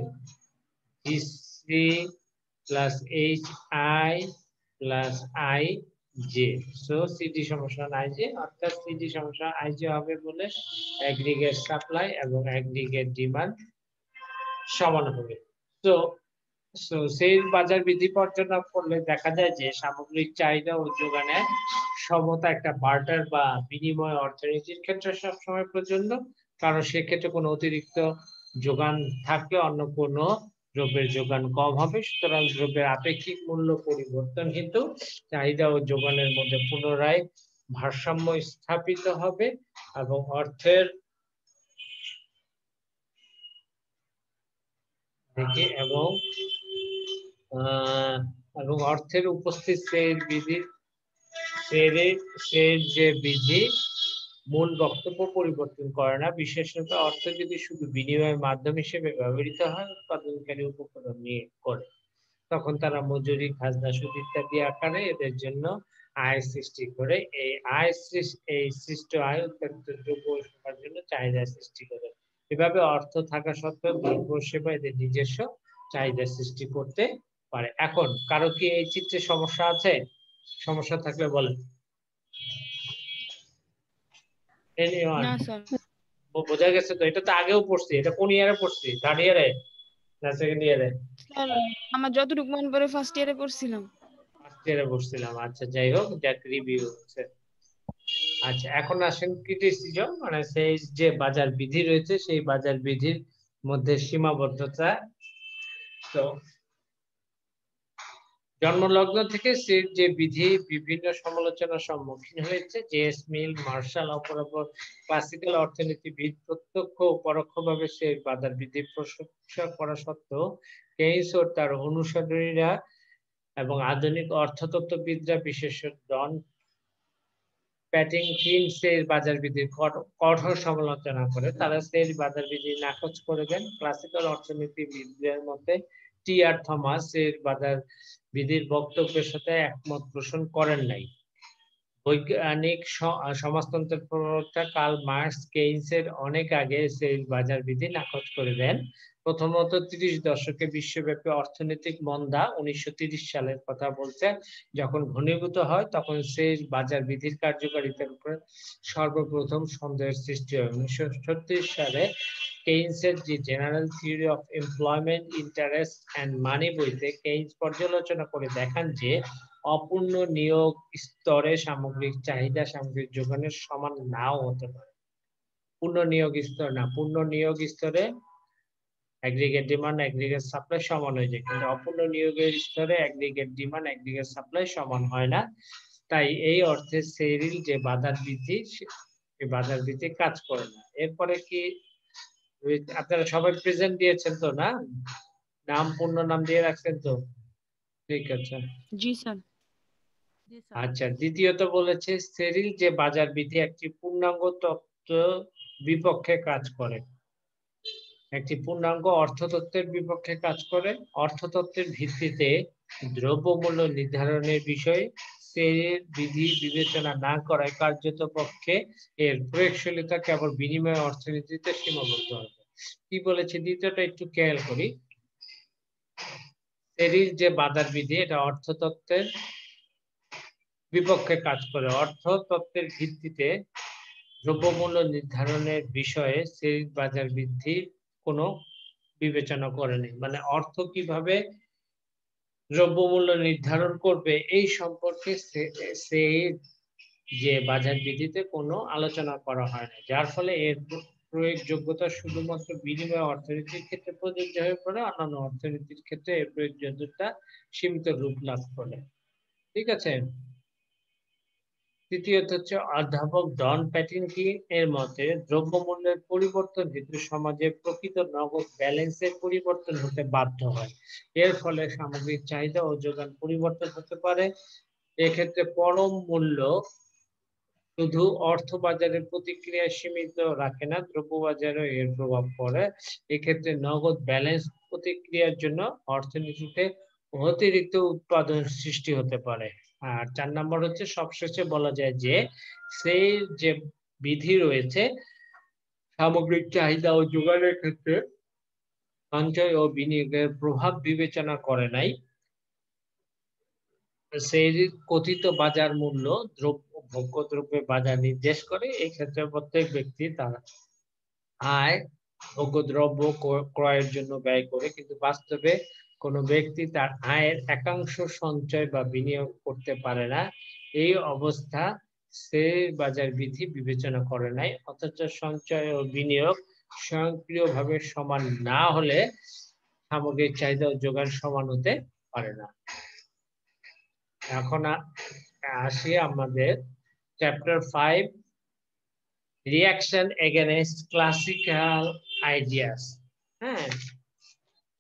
[SPEAKER 1] GC plus HI plus IJ, so CD সমান IJ, অর্থাৎ CD সমান IJ হবে বলে অ্যাগ্রিগেট সাপ্লাই এবং অ্যাগ্রিগেট ডিমান্ড সমান হবে। তো সেই বাজার বিধি পর্যালোচনা করলে দেখা যায় যে সামগ্রিক চাহিদা ও যোগানের সমতা একটা বার্টার বা বিনিময় অর্থনীতির ক্ষেত্রে সবসময় প্রযোজ্য, কারণ সেক্ষেত্রে কোনো অতিরিক্ত যোগান থাকলে অন্য কোনো দ্রব্যের যোগান কম হবে, সুতরাং দ্রব্যের আপেক্ষিক মূল্য পরিবর্তন কিন্তু চাহিদা ও যোগানের মধ্যে পুনরায় ভারসাম্য স্থাপিত হবে এবং অর্থের থেকে এবং অর্থের উপস্থিত শ্রেয়ের বিধি শ্রেয়ের যে বিধি মূল বক্তব্য পরিবর্তন করে না, বিশেষত অর্থ যদি শুধু বিনিময়ের মাধ্যম হিসেবে ব্যবহৃত হয় উৎপাদনকারী উপকরণ নিয়ে করে, তখন তারা মজুরি, খাজনা, সুদ ইত্যাদি আকারে এদের জন্য আয় সৃষ্টি করে। এই সৃষ্ট আয় উৎপাদিত দ্রব্য ও সেবার জন্য চাহিদা সৃষ্টি করে। এভাবে অর্থ থাকা সত্ত্বেও দ্রব্য সেবা এদের নিজস্ব চাহিদা সৃষ্টি করতে পারে। এখন কারো কি এই চিত্রে সমস্যা আছে? সমস্যা থাকলে বলেন।
[SPEAKER 2] না স্যার।
[SPEAKER 1] বোঝা গেছে তো? এটা তো আগেও পড়ছি। এটা কোন ইয়ারে পড়ছি? থার্ড ইয়ারে না সেকেন্ড ইয়ারে?
[SPEAKER 2] স্যার আমার যতটুকু মনে পড়ে ফার্স্ট ইয়ারে পড়ছিলাম।
[SPEAKER 1] ফার্স্ট ইয়ারে পড়ছিলাম। আচ্ছা, যাই হোক, যাক, রিভিউ হচ্ছে। আচ্ছা, এখন আসেন ক্রিটিসিজম, মানে সেই যে বাজার বিধি রয়েছে সেই বাজার বিধির মধ্যে সীমাবদ্ধতা। তো জন্মলগ্ন থেকে যে বিধি বিভিন্ন সমালোচনার সম্মুখীন হয়েছে, জেএস মিল, মার্শাল, অপরাপর ক্লাসিক্যাল অর্থনীতিবিদ প্রত্যক্ষ ও পরোক্ষভাবে সেই বাজার বিধির প্রশংসা করা সত্ত্বেও কেইন্স ও তার অনুসারীরা এবং আধুনিক অর্থতত্ত্ববিদরা, বিশেষত জন প্যাটিংকিন্স এর বাজার বিধির কঠোর সমালোচনা করে। তারা সেই বাজার বিধি নাকচ করে দেন। ক্লাসিক্যাল অর্থনীতিবিদদের মতে টি আর থমাস এর বাজার বিধির বক্তব্যের সাথে একমত পোষণ করেন নাই। বৈজ্ঞানিক সমাজতন্ত্রের প্রবক্তা কার্ল মার্কস কেইন্স এর অনেক আগে সেই বাজার বিধি নাকচ করে দেন। প্রথমত 30 দশকে বিশ্বব্যাপী অর্থনৈতিক মন্দা 1930 সালের কথা বলছে, যখন ঘনীভূত হয় তখন সেই বাজার বিধির কার্যকারিতার উপর সর্বপ্রথম সন্দেহের সৃষ্টি হয়। 1936 সালে কেইন্সের যে general theory of employment, interest and money বইতে কেইন্স পর্যালোচনা করে দেখান যে অপূর্ণ নিয়োগ স্তরে সামগ্রিক চাহিদা সামগ্রিক যোগানের সমান নাও হতে পারে। পূর্ণ নিয়োগ স্তর না, পূর্ণ নিয়োগ স্তরে অ্যাগ্রিগেট ডিমান্ড অ্যাগ্রিগেট সাপ্লাই সমান হয়ে যায়, কিন্তু অপূর্ণ নিয়োগের স্তরে অ্যাগ্রিগেট ডিমান্ড অ্যাগ্রিগেট সাপ্লাই সমান হয় না। তাই এই অর্থে সেরিল যে বাজার বৃদ্ধি, এই বাজার বৃদ্ধি কাজ করে না। এরপরে কি আপনারা সবাই প্রেজেন্ট দিয়েছেন তো? না, নাম পূর্ণ নাম দিয়ে রাখছেন তো? ঠিক আছে।
[SPEAKER 2] জি স্যার।
[SPEAKER 1] আচ্ছা, দ্বিতীয়ত বলেছে সেরিল যে বাজার বিধি একটি পূর্ণাঙ্গ তত্ত্ব বিপক্ষে কাজ করে, একটি পূর্ণাঙ্গ অর্থতত্ত্বের বিপক্ষে কাজ করে। অর্থতত্ত্বের ভিত্তিতে দ্রব্যমূল্য নির্ধারণের বিষয়ে সেরিল বিধি বিবেচনা না করায় কার্যত পক্ষে এর প্রয়োগশীলতা কেবল বিনিময় অর্থনীতিতে সীমাবদ্ধ হবে। কি বলেছে দ্বিতীয়টা একটু খেয়াল করি। সেরিল যে বাজার বিধি এটা অর্থতত্ত্বের বিপক্ষে কাজ করে। অর্থতত্ত্বের ভিত্তিতে দ্রব্যমূল্য নির্ধারণের বিষয়ে সেই বাজার বৃদ্ধির কোনো বিবেচনা করেনি, মানে অর্থ কিভাবে দ্রব্যমূল্য নির্ধারণ করবে এই সম্পর্কে সেই যে বাজার বৃদ্ধিতে কোনো আলোচনা করা হয় না, যার ফলে এর প্রয়োগযোগ্যতা শুধুমাত্র বিনিময় অর্থনীতির ক্ষেত্রে প্রযোজ্য হয়ে পড়ে, অন্যান্য অর্থনীতির ক্ষেত্রে এর প্রয়োগযোগ্যতা সীমিত রূপ লাভ করে। ঠিক আছে। তৃতীয়ত হচ্ছে অধ্যাপক জন প্যাটিনকিন এর মতে দ্রব্যমূল্যের পরিবর্তন হেতু সমাজে প্রকৃত নগদ ব্যালেন্সের পরিবর্তন হতে বাধ্য হয়। এর ফলে সামগ্রিক চাহিদা ও যোগান পরিবর্তন হতে পারে। এক্ষেত্রে পরম মূল্য শুধু অর্থ বাজারের প্রতিক্রিয়া সীমিত রাখে না, দ্রব্য বাজারেও এর প্রভাব পড়ে। এক্ষেত্রে নগদ ব্যালেন্স প্রতিক্রিয়ার জন্য অর্থনীতিতে অতিরিক্ত উৎপাদন সৃষ্টি হতে পারে। আর 4 নম্বর হচ্ছে সবশেষে বলা যায় যে সেই যে বিধি রয়েছে সামগ্রিক চাহিদা ও যোগানের ক্ষেত্রে সঞ্চয় ও বিনিয়োগের প্রভাব বিবেচনা করে নাই। সেই কথিত বাজার মূল্য ভোগ্য দ্রব্যের বাজার নির্দেশ করে। এই ক্ষেত্রে প্রত্যেক ব্যক্তি তার আয় ভোগ্য দ্রব্য ক্রয়ের জন্য ব্যয় করে, কিন্তু বাস্তবে কোনো ব্যক্তি তার আয়ের একাংশ সঞ্চয় বা বিনিয়োগ করতে পারে না। এই অবস্থা সেই বাজার বিধি বিবেচনা করে নাই, অথচ সঞ্চয় ও বিনিয়োগ স্বয়ংক্রিয়ভাবে সমান না হলে সামগ্রিক চাহিদা ও যোগান সমান হতে পারে না। এখন আসি আমাদের chapter 5, reaction against classical ideas. হ্যাঁ,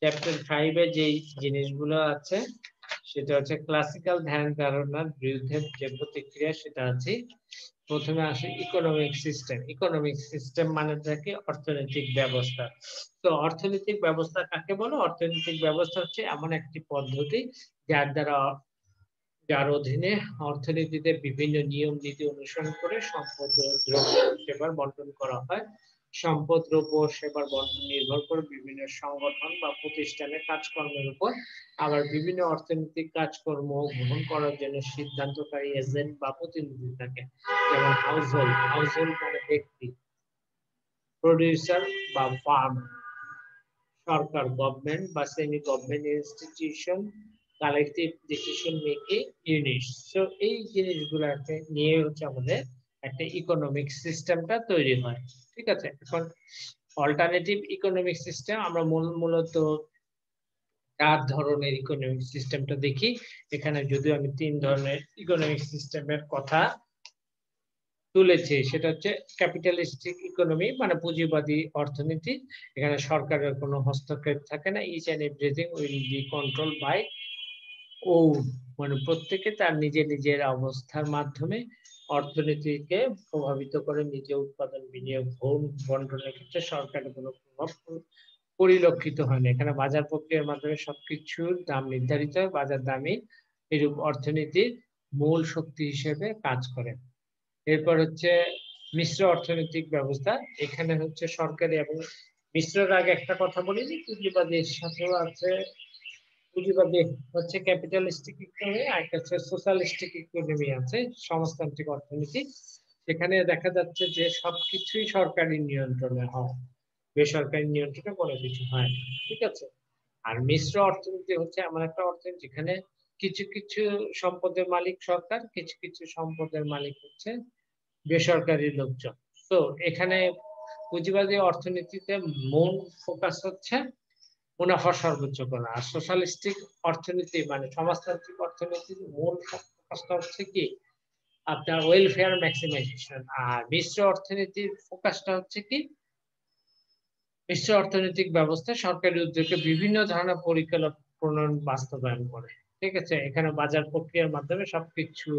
[SPEAKER 1] চ্যাপ্টার 5 এ যে জিনিসগুলো আছে সেটা হচ্ছে ক্লাসিক্যাল ধ্যান ধারণার বিরুদ্ধে যে প্রতিক্রিয়া, সেটা আছে। প্রথমে আসে ইকোনমিক সিস্টেম। ইকোনমিক সিস্টেম মানে থাকে অর্থনৈতিক ব্যবস্থা। তো অর্থনৈতিক ব্যবস্থা কাকে বলে? অর্থনৈতিক ব্যবস্থা হচ্ছে এমন একটি পদ্ধতি যার অধীনে অর্থনীতিতে বিভিন্ন নিয়ম নীতি অনুসরণ করে সম্পদ ও দ্রব্য সেবার বন্টন করা হয়। সম্পদ দ্রব্য সেবার বন্টন নির্ভর করে বিভিন্ন সংগঠন বা প্রতিষ্ঠানের কাজকর্মের উপর। আবার বিভিন্ন অর্থনৈতিক কাজকর্ম গ্রহণ করার জন্য সিদ্ধান্তকারী এজেন্ট বা প্রতিনিধি থাকে, যেমন হাউসহোল্ড। হাউসহোল্ড মানে ব্যক্তি, প্রোডিউসার বা ফার্ম, সরকার গভর্নমেন্ট বা semi government institution, collective decision making unit. So এই জিনিসগুলোকে নিয়ে হচ্ছে আমাদের একটা ইকোনমিক সিস্টেমটা তৈরি হয়। ঠিক আছে, এখন অল্টারনেটিভ ইকোনমিক সিস্টেম আমরা মূলত 4 ধরনের ইকোনমিক সিস্টেমটা দেখি। এখানে যদিও আমি 3 ধরনের ইকোনমিক সিস্টেমের কথা তুলেছি, সেটা হচ্ছে ক্যাপিটালিস্টিক ইকোনমি মানে পুঁজিবাদী অর্থনীতি। এখানে সরকারের কোনো হস্তক্ষেপ থাকে না। Each and everything will be control by own, মানে প্রত্যেকে তার নিজের অবস্থার মাধ্যমে অর্থনীতিকে প্রভাবিত করে, নিজে উৎপাদন বিনিয়োগ বন্টনের ক্ষেত্রে সরকারের কোনো প্রভাব পরিলক্ষিত হয় না। এখানে বাজার প্রক্রিয়ার মাধ্যমে সবকিছুর দাম নির্ধারিত হয়। বাজার দামই এরূপ অর্থনীতির মূল শক্তি হিসেবে কাজ করে। এরপর হচ্ছে মিশ্র অর্থনৈতিক ব্যবস্থা। এখানে হচ্ছে সরকারি এবং মিশ্রের আগে একটা কথা বলি যে পুঁজিবাদীর সাথেও আছে। পুঁজিবাদী হচ্ছে ক্যাপিটালিস্টিক ইকোনমি, আর একটা হচ্ছে সোশ্যালিস্টিক ইকোনমি আছে, সমাজতান্ত্রিক অর্থনীতি। সেখানে দেখা যাচ্ছে যে সবকিছুই সরকারি নিয়ন্ত্রণে হয়, বেসরকারি নিয়ন্ত্রণে কোনো কিছু হয় না। ঠিক আছে, আর মিশ্র অর্থনীতি হচ্ছে এমন একটা অর্থনীতি যেখানে কিছু কিছু সম্পদের মালিক সরকার, কিছু কিছু সম্পদের মালিক হচ্ছে বেসরকারি লোকজন। তো এখানে পুঁজিবাদী অর্থনীতিতে মূল ফোকাস হচ্ছে মুনাফা সর্বোচ্চ করা। আর সোশ্যালিস্টিক অর্থনীতি মানে সমাজতান্ত্রিক অর্থনীতির মূল ফোকাসটা হচ্ছে কি আপনার ওয়েলফেয়ার ম্যাক্সিমাইজেশন। আর মিশ্র অর্থনীতির ফোকাসটা হচ্ছে কি, মিশ্র অর্থনৈতিক ব্যবস্থা সরকারি উদ্যোগে বিভিন্ন ধরনের পরিকল্পনা বাস্তবায়ন করে। ঠিক আছে, এখানে বাজার প্রক্রিয়ার মাধ্যমে সবকিছু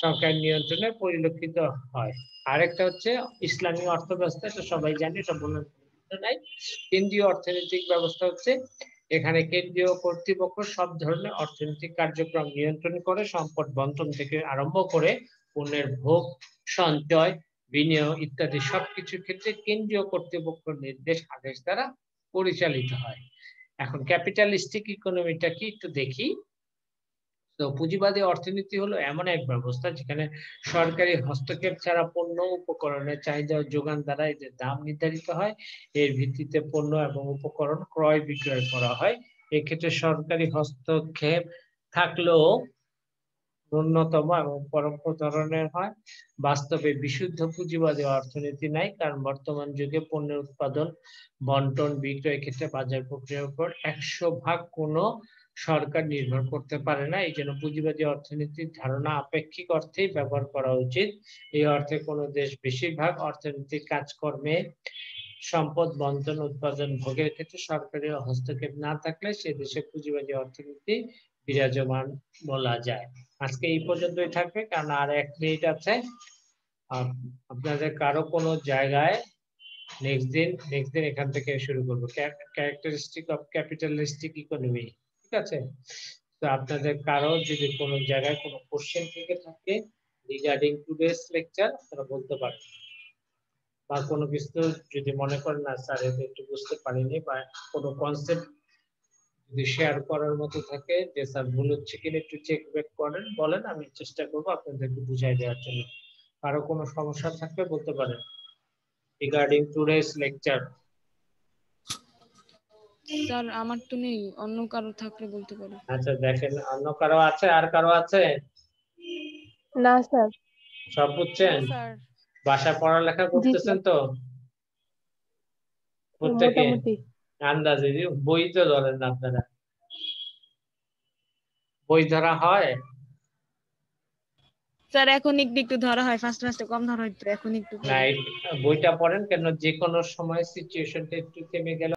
[SPEAKER 1] সরকার নিয়ন্ত্রণে পরিলক্ষিত হয়। আরেকটা হচ্ছে ইসলামী অর্থব্যবস্থা, এটা সবাই জানে, এটা বলার নাই। কেন্দ্রীয় অর্থনৈতিক ব্যবস্থা হচ্ছে এখানে কেন্দ্রীয় কর্তৃপক্ষ সব ধরনের অর্থনৈতিক কার্যক্রম নিয়ন্ত্রণ করে, সম্পদ বন্টন থেকে আরম্ভ করে পণ্যের ভোগ, সঞ্চয়, বিনিয়োগ ইত্যাদি সবকিছুর ক্ষেত্রে কেন্দ্রীয় কর্তৃপক্ষ নির্দেশ আদেশ দ্বারা পরিচালিত হয়। এখন ক্যাপিটালিস্টিক ইকোনমিটা কি একটু দেখি। তো পুঁজিবাদী অর্থনীতি হলো এমন এক ব্যবস্থা যেখানে সরকারি হস্তক্ষেপ ছাড়া পণ্য উপকরণের চাহিদা ও যোগান দ্বারা এদের দাম নির্ধারিত হয়। এর ভিত্তিতে পণ্য এবং উপকরণ ক্রয় বিক্রয় করা হয়। এক্ষেত্রে সরকারি হস্তক্ষেপ থাকলেও ন্যূনতম এবং পরোক্ষ ধরনের হয়। বাস্তবে বিশুদ্ধ পুঁজিবাদী অর্থনীতি নাই, কারণ বর্তমান যুগে পণ্যের উৎপাদন, বন্টন, বিক্রয় ক্ষেত্রে বাজার প্রক্রিয়ার উপর 100% কোনো সরকার নির্ভর করতে পারে না। এই জন্য পুঁজিবাদী অর্থনীতির ধারণা আপেক্ষিক অর্থেই ব্যবহার করা উচিত। এই অর্থে কোনো দেশ বেশিরভাগ অর্থনৈতিক কাজকর্মে সম্পদ বন্টন, উৎপাদন, ভোগের ক্ষেত্রে সরকারি হস্তক্ষেপ না থাকলে সে দেশে পুঁজিবাদী অর্থনীতি বিরাজমান বলা যায়। আজকে এই পর্যন্তই থাকবে, কারণ আর 1 মিনিট আছে। আপনাদের কারো কোনো জায়গায় নেক্সট দিন এখান থেকে শুরু করবো, ক্যারেক্টারিস্টিক অফ ক্যাপিটালিস্টিক ইকোনমি। ঠিক আছে, তো আপনাদের কারো যদি কোনো জায়গায় কোনো কোশ্চেন থেকে থাকে রিগার্ডিং টুডেস লেকচার, আপনারা বলতে পারেন। বা কোনো কিছু যদি মনে করেন না স্যার এটা একটু বুঝতে পারিনি, বা কোনো কনসেপ্ট যদি শেয়ার করার মতো থাকে যে স্যার ভুল হচ্ছে কিনা একটু চেক ব্যাক করেন, বলেন, আমি চেষ্টা করবো আপনাদেরকে বুঝাই দেওয়ার জন্য। কারো কোনো সমস্যা থাকলে বলতে পারেন রিগার্ডিং টুডেস লেকচার।
[SPEAKER 2] স্যার আমার তো নেই, অন্য কারো থাকলে বলতে পারো।
[SPEAKER 1] আচ্ছা দেখেন, অন্য কারো আছে? আর কারো আছে?
[SPEAKER 3] না স্যার।
[SPEAKER 1] সব বুঝছেন?
[SPEAKER 3] স্যার
[SPEAKER 1] বাসা পড়ালেখা করতেছেন তো প্রত্যেকে?
[SPEAKER 4] মোটামুটি।
[SPEAKER 1] আন্দাজে বই তো ধরেন না আপনারা, বই ধরা হয়?
[SPEAKER 2] স্যার এখন একটু একটু ধরা হয়, ফার্স্ট ফার্স্টে কম ধরা হইতো, এখন একটু
[SPEAKER 1] না, বইটা পড়েন কেন, যে কোনো সময় সিচুয়েশনটা একটু থেমে গেলে